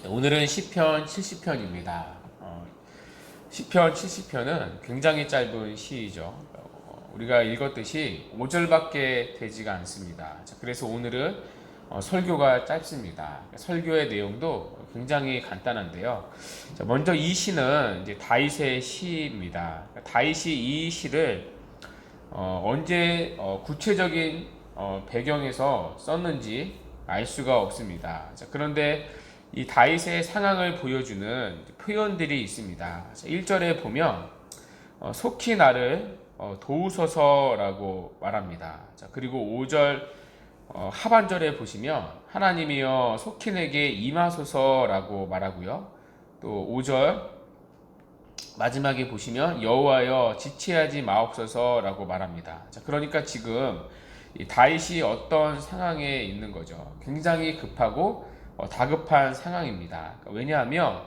오늘은 시편 70편입니다. 시편 70편은 굉장히 짧은 시이죠. 우리가 읽었듯이 5절밖에 되지가 않습니다. 그래서 오늘은 설교가 짧습니다. 설교의 내용도 굉장히 간단한데요. 먼저 이 시는 이제 다윗의 시입니다. 다윗이 이 시를 언제 구체적인 배경에서 썼는지 알 수가 없습니다. 그런데 이 다윗의 상황을 보여주는 표현들이 있습니다. 1절에 보면 속히 나를 도우소서라고 말합니다. 그리고 5절 하반절에 보시면 하나님이여 속히 내게 임하소서라고 말하고요. 또 5절 마지막에 보시면 여호와여 지체하지 마옵소서라고 말합니다. 그러니까 지금 이 다윗이 어떤 상황에 있는 거죠. 굉장히 급하고 다급한 상황입니다. 왜냐하면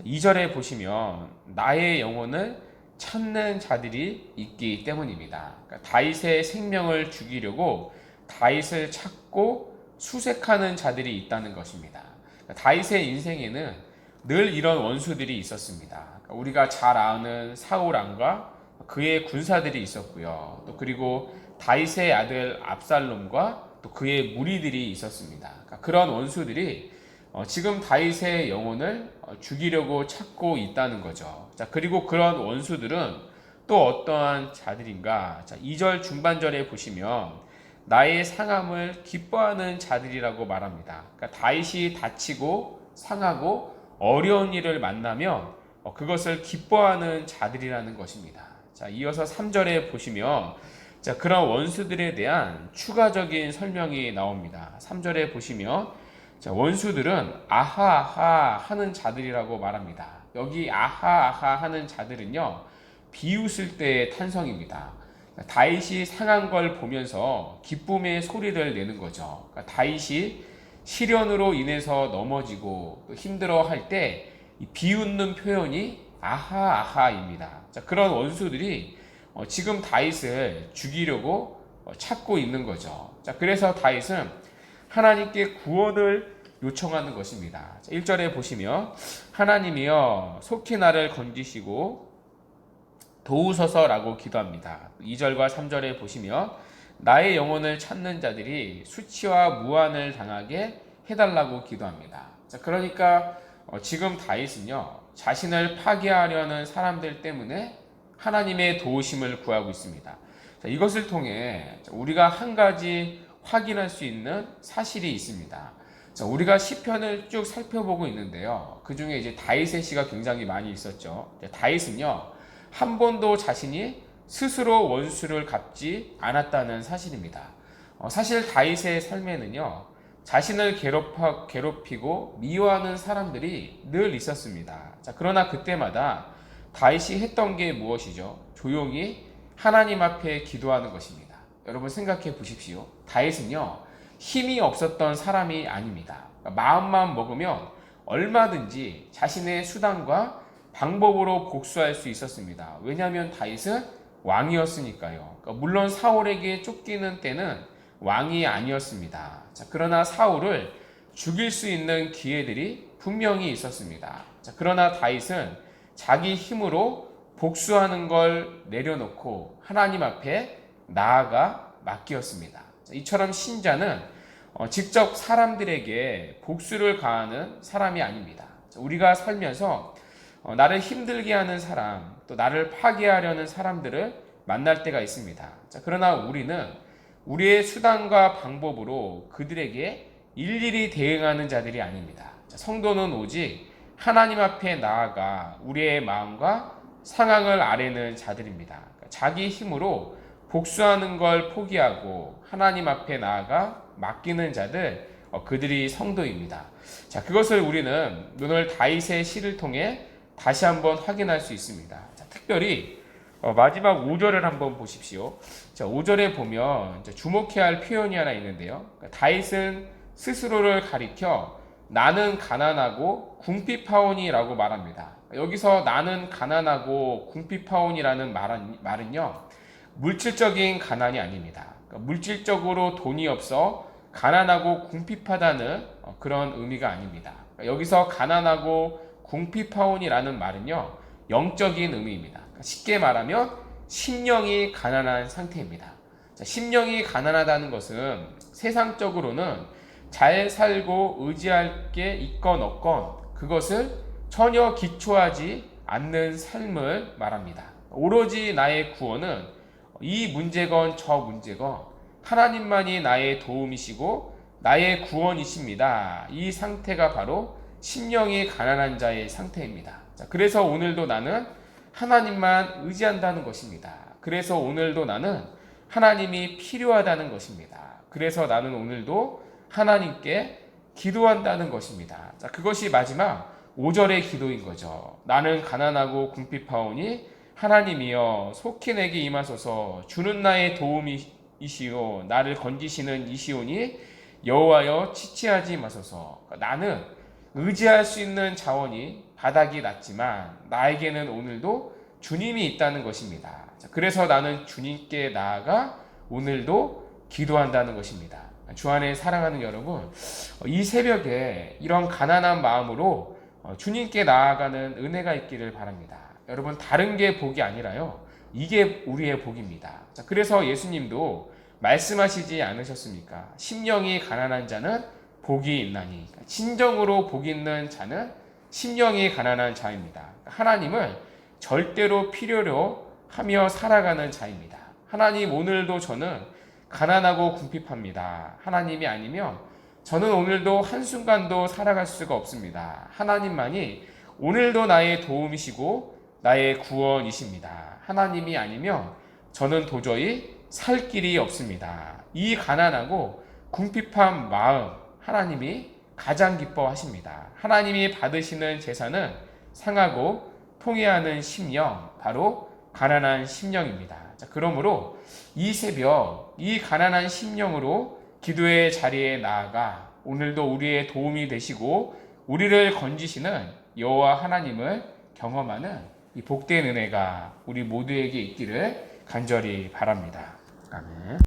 2절에 보시면 나의 영혼을 찾는 자들이 있기 때문입니다. 다윗의 생명을 죽이려고 다윗을 찾고 수색하는 자들이 있다는 것입니다. 다윗의 인생에는 늘 이런 원수들이 있었습니다. 우리가 잘 아는 사울 왕과 그의 군사들이 있었고요. 또 그리고 다윗의 아들 압살롬과 또 그의 무리들이 있었습니다. 그런 원수들이 지금 다윗의 영혼을 죽이려고 찾고 있다는 거죠. 그리고 그런 원수들은 또 어떠한 자들인가? 2절 중반절에 보시면 나의 상함을 기뻐하는 자들이라고 말합니다. 다윗이 다치고 상하고 어려운 일을 만나면 그것을 기뻐하는 자들이라는 것입니다. 이어서 3절에 보시면 그런 원수들에 대한 추가적인 설명이 나옵니다. 3절에 보시면 원수들은 아하아하 하는 자들이라고 말합니다. 여기 아하아하 하는 자들은요, 비웃을 때의 탄성입니다. 다윗이 상한 걸 보면서 기쁨의 소리를 내는 거죠. 다윗이 시련으로 인해서 넘어지고 힘들어 할 때 비웃는 표현이 아하아하입니다. 그런 원수들이 지금 다윗을 죽이려고 찾고 있는 거죠. 그래서 다윗은 하나님께 구원을 요청하는 것입니다. 1절에 보시면 하나님이여 속히 나를 건지시고 도우소서라고 기도합니다. 2절과 3절에 보시면 나의 영혼을 찾는 자들이 수치와 무한을 당하게 해달라고 기도합니다. 그러니까 지금 다윗은요, 자신을 파괴하려는 사람들 때문에 하나님의 도우심을 구하고 있습니다. 이것을 통해 우리가 한 가지 확인할 수 있는 사실이 있습니다. 우리가 시편을 쭉 살펴보고 있는데요. 그 중에 이제 다윗의 시가 굉장히 많이 있었죠. 다윗은요, 한 번도 자신이 스스로 원수를 갚지 않았다는 사실입니다. 사실 다윗의 삶에는요, 자신을 괴롭히고 미워하는 사람들이 늘 있었습니다. 그러나 그때마다 다윗이 했던 게 무엇이죠? 조용히 하나님 앞에 기도하는 것입니다. 여러분 생각해 보십시오. 다윗은요, 힘이 없었던 사람이 아닙니다. 마음만 먹으면 얼마든지 자신의 수단과 방법으로 복수할 수 있었습니다. 왜냐하면 다윗은 왕이었으니까요. 물론 사울에게 쫓기는 때는 왕이 아니었습니다. 그러나 사울을 죽일 수 있는 기회들이 분명히 있었습니다. 그러나 다윗은 자기 힘으로 복수하는 걸 내려놓고 하나님 앞에 나아가 맡기었습니다. 이처럼 신자는 직접 사람들에게 복수를 가하는 사람이 아닙니다. 우리가 살면서 나를 힘들게 하는 사람, 또 나를 파괴하려는 사람들을 만날 때가 있습니다. 그러나 우리는 우리의 수단과 방법으로 그들에게 일일이 대응하는 자들이 아닙니다. 성도는 오직 하나님 앞에 나아가 우리의 마음과 상황을 아뢰는 자들입니다. 자기 힘으로 복수하는 걸 포기하고 하나님 앞에 나아가 맡기는 자들, 그들이 성도입니다. 그것을 우리는 오늘 다윗의 시를 통해 다시 한번 확인할 수 있습니다. 특별히 마지막 5절을 한번 보십시오. 5절에 보면 주목해야 할 표현이 하나 있는데요. 다윗은 스스로를 가리켜 나는 가난하고 궁핍하오니라고 말합니다. 여기서 나는 가난하고 궁핍하오니라는 말은요, 물질적인 가난이 아닙니다. 물질적으로 돈이 없어 가난하고 궁핍하다는 그런 의미가 아닙니다. 여기서 가난하고 궁핍하오니라는 말은요, 영적인 의미입니다. 쉽게 말하면 심령이 가난한 상태입니다. 자, 심령이 가난하다는 것은 세상적으로는 잘 살고 의지할 게 있건 없건 그것을 전혀 기초하지 않는 삶을 말합니다. 오로지 나의 구원은 이 문제건 저 문제건 하나님만이 나의 도움이시고 나의 구원이십니다. 이 상태가 바로 심령이 가난한 자의 상태입니다. 자, 그래서 오늘도 나는 하나님만 의지한다는 것입니다. 그래서 오늘도 나는 하나님이 필요하다는 것입니다. 그래서 나는 오늘도 하나님께 기도한다는 것입니다. 자, 그것이 마지막 5절의 기도인 거죠. 나는 가난하고 궁핍하오니 하나님이여 속히 내게 임하소서. 주는 나의 도움이시오 나를 건지시는 이시오니 여호와여 지체하지 마소서. 나는 의지할 수 있는 자원이 바닥이 났지만 나에게는 오늘도 주님이 있다는 것입니다. 그래서 나는 주님께 나아가 오늘도 기도한다는 것입니다. 주 안에 사랑하는 여러분, 이 새벽에 이런 가난한 마음으로 주님께 나아가는 은혜가 있기를 바랍니다. 여러분, 다른 게 복이 아니라요, 이게 우리의 복입니다. 그래서 예수님도 말씀하시지 않으셨습니까? 심령이 가난한 자는 복이 있나니. 진정으로 복 있는 자는 심령이 가난한 자입니다. 하나님을 절대로 필요로 하며 살아가는 자입니다. 하나님, 오늘도 저는 가난하고 궁핍합니다. 하나님이 아니면 저는 오늘도 한순간도 살아갈 수가 없습니다. 하나님만이 오늘도 나의 도움이시고 나의 구원이십니다. 하나님이 아니면 저는 도저히 살 길이 없습니다. 이 가난하고 궁핍한 마음, 하나님이 가장 기뻐하십니다. 하나님이 받으시는 제사는 상하고 통회하는 심령, 바로 가난한 심령입니다. 자, 그러므로 이 새벽 이 가난한 심령으로 기도의 자리에 나아가 오늘도 우리의 도움이 되시고 우리를 건지시는 여호와 하나님을 경험하는 이 복된 은혜가 우리 모두에게 있기를 간절히 바랍니다. 아멘.